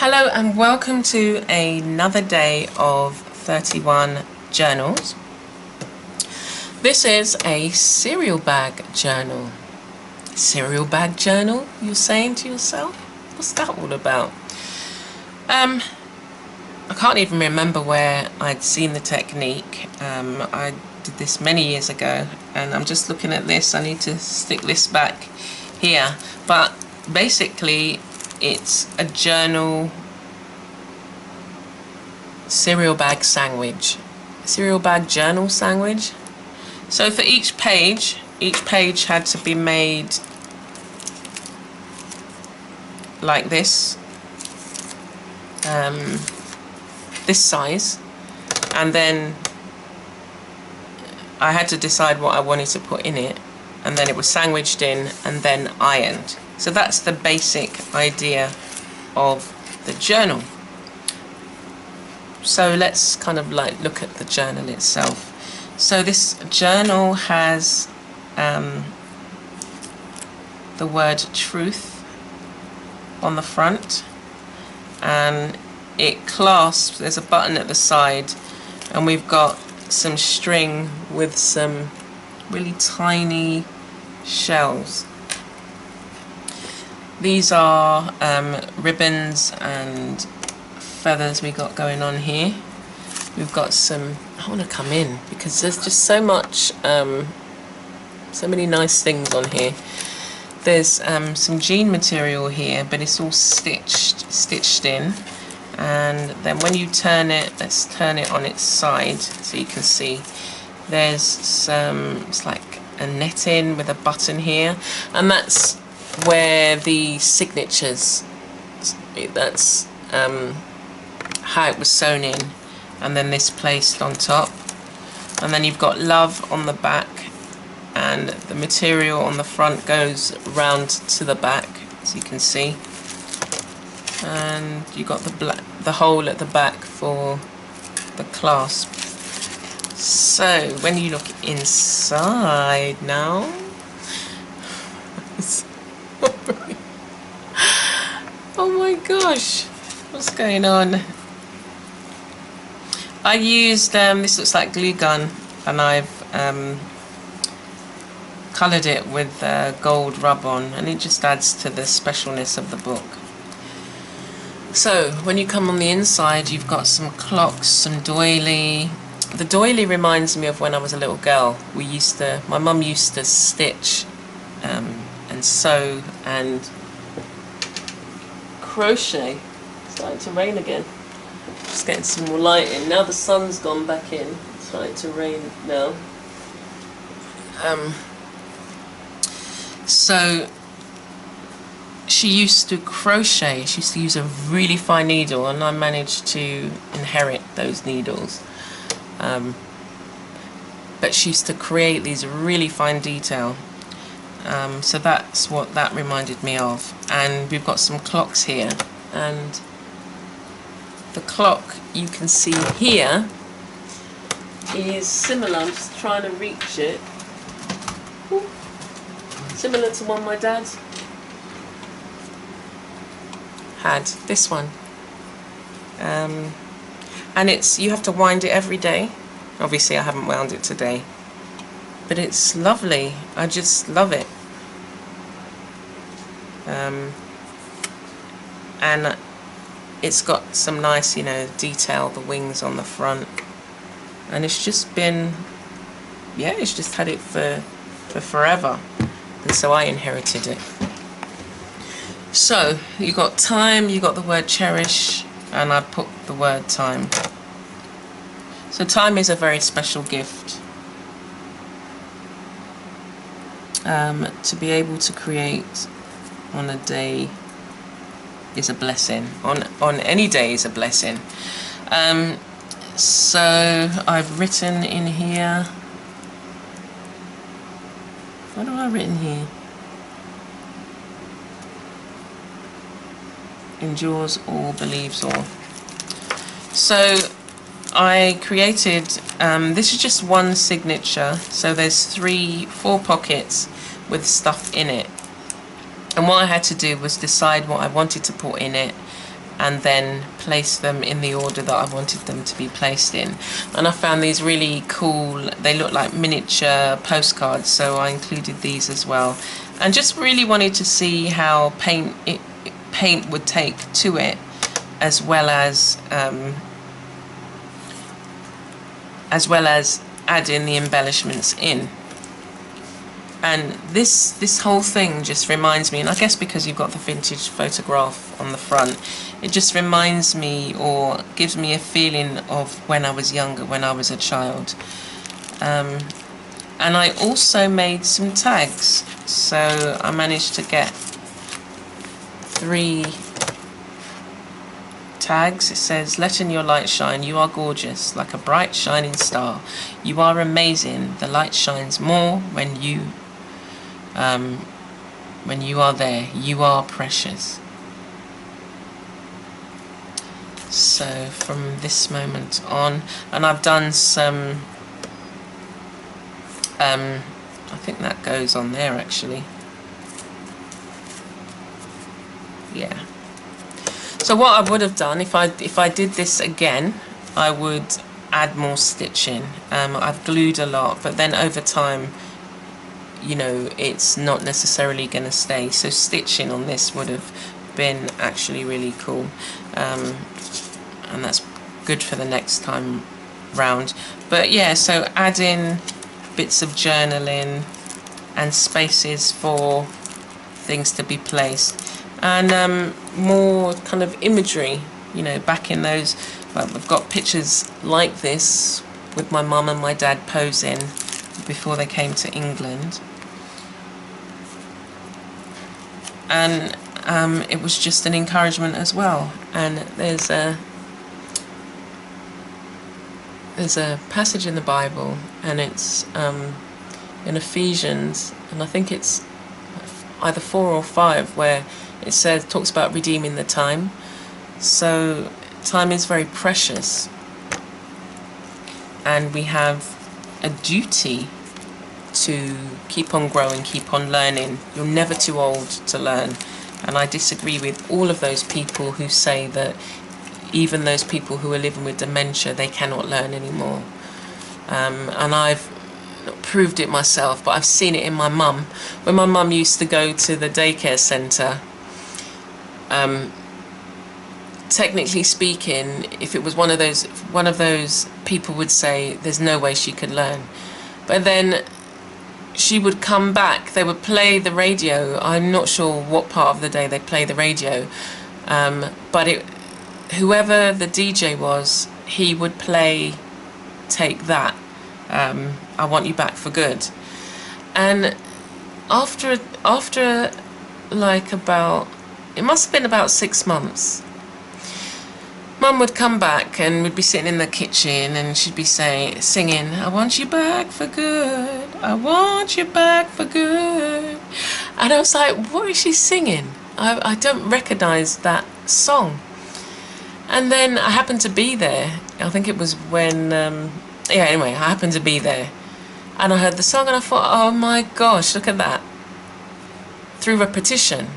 Hello and welcome to another day of 31 journals. This is a cereal bag journal. Cereal bag journal, you're saying to yourself? What's that all about? I can't even remember where I'd seen the technique. I did this many years ago and I'm just looking at this. I need to stick this back here. But basically it's a journal cereal bag sandwich. Cereal bag journal sandwich. So for each page had to be made like this. This size, and then I had to decide what I wanted to put in it, and then it was sandwiched in and then ironed. So that's the basic idea of the journal. So let's kind of like look at the journal itself. So this journal has the word truth on the front, and it clasps, there's a button at the side, and we've got some string with some really tiny shells. These are ribbons and feathers we got going on here. We've got some, I want to come in because there's just so much, so many nice things on here. There's some jean material here, but it's all stitched in. And then when you turn it, let's turn it on its side so you can see. There's some, it's like a netting with a button here, and that's where the signatures, that's how it was sewn in, and then this placed on top. And then you've got love on the back, and the material on the front goes round to the back, as you can see. And you got the hole at the back for the clasp. So when you look inside now, oh my gosh, what's going on? I used this looks like glue gun, and I've coloured it with gold rub-on, and it just adds to the specialness of the book. So when you come on the inside, you've got some clocks, some doily. The doily reminds me of when I was a little girl. My mum used to stitch and sew and crochet. It's starting to rain again. Just getting some more light in. Now the sun's gone back in. It's starting to rain now. So she used to crochet. She used to use a really fine needle, and I managed to inherit those needles. But she used to create these really fine detail. So that's what that reminded me of. And we've got some clocks here, and the clock you can see here is similar. I'm just trying to reach it. Ooh. Similar to one my dad had, this one. And you have to wind it every day. Obviously I haven't wound it today, but it's lovely. I just love it. And it's got some nice, detail, the wings on the front, and it's just been, yeah, it's just had it for forever, and so I inherited it. So you got time, you got the word cherish, and I put the word time. So time is a very special gift. To be able to create on a day is a blessing. On any day is a blessing. So I've written in here. What have I written here? Endures all, believes all. So I created, this is just one signature, so there's 4 pockets with stuff in it. And what I had to do was decide what I wanted to put in it and then place them in the order that I wanted them to be placed in. And I found these really cool, they look like miniature postcards, so I included these as well. And just really wanted to see how paint would take to it, as well as adding the embellishments in. And this whole thing just reminds me, and I guess because you've got the vintage photograph on the front, it just reminds me, or gives me a feeling of when I was younger, when I was a child. And I also made some tags, so I managed to get 3 tags. It says, "Letting your light shine, you are gorgeous, like a bright shining star. You are amazing, the light shines more when you are there. You are precious." So from this moment on, and I've done some, I think that goes on there actually. Yeah. So what I would have done, if I did this again, I would add more stitching. I've glued a lot, but then over time, you know, it's not necessarily going to stay. So stitching on this would have been actually really cool. And that's good for the next time round. But yeah, so adding bits of journaling and spaces for things to be placed, and more kind of imagery, you know, back in those, well, I've got pictures like this with my mum and my dad posing before they came to England. And it was just an encouragement as well. And there's a passage in the Bible, and it's in Ephesians, and I think it's either 4 or 5, where it says, talks about redeeming the time. So time is very precious, and we have a duty to keep on growing, keep on learning. You're never too old to learn. And I disagree with all of those people who say that even those people who are living with dementia, they cannot learn anymore. And I've not proved it myself, but I've seen it in my mum. When my mum used to go to the daycare centre, technically speaking, if it was one of those people would say there's no way she could learn. But then she would come back, they would play the radio. I'm not sure what part of the day they play the radio, but whoever the DJ was, he would play Take That, I Want You Back for Good. And after like about, it must have been about 6 months, Mum would come back and we'd be sitting in the kitchen, and she'd be singing, "I want you back for good, I want you back for good." And I was like, what is she singing? I don't recognise that song. And then I happened to be there. I think it was when, yeah, anyway, I happened to be there. And I heard the song and I thought, oh my gosh, look at that. Through repetition,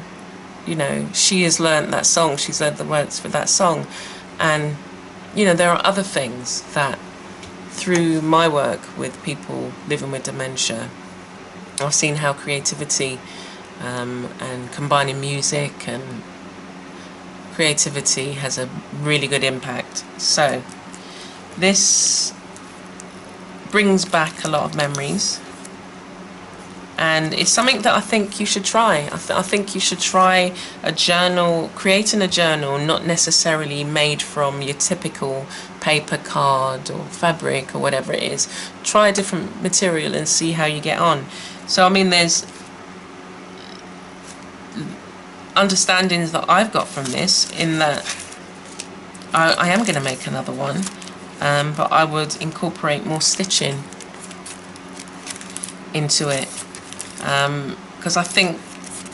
you know, she has learnt that song, she's learnt the words for that song. And, you know, there are other things that, through my work with people living with dementia, I've seen how creativity and combining music and creativity has a really good impact. So this brings back a lot of memories, and it's something that I think you should try. I think you should try a journal, creating a journal not necessarily made from your typical paper card or fabric or whatever it is. Try a different material and see how you get on. So I mean, there's understandings that I've got from this, in that I am going to make another one, but I would incorporate more stitching into it, because I think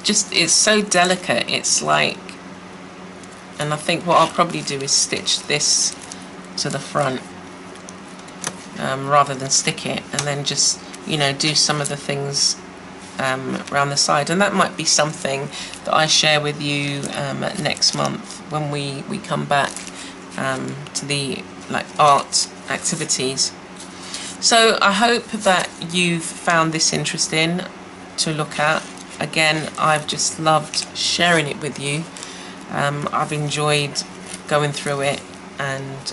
just it's so delicate. It's like, and I think what I'll probably do is stitch this to the front rather than stick it, and then just, you know, do some of the things around the side, and that might be something that I share with you next month when we come back to the art activities. So I hope that you've found this interesting to look at. Again, I've just loved sharing it with you. I've enjoyed going through it and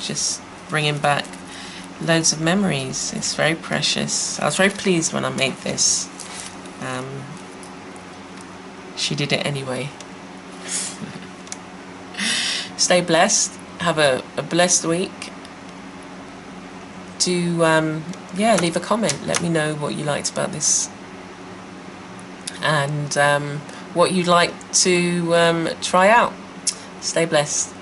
just bringing back loads of memories. It's very precious. I was very pleased when I made this. She did it anyway. Stay blessed. Have a blessed week. Do yeah, leave a comment. Let me know what you liked about this and what you'd like to try out. Stay blessed.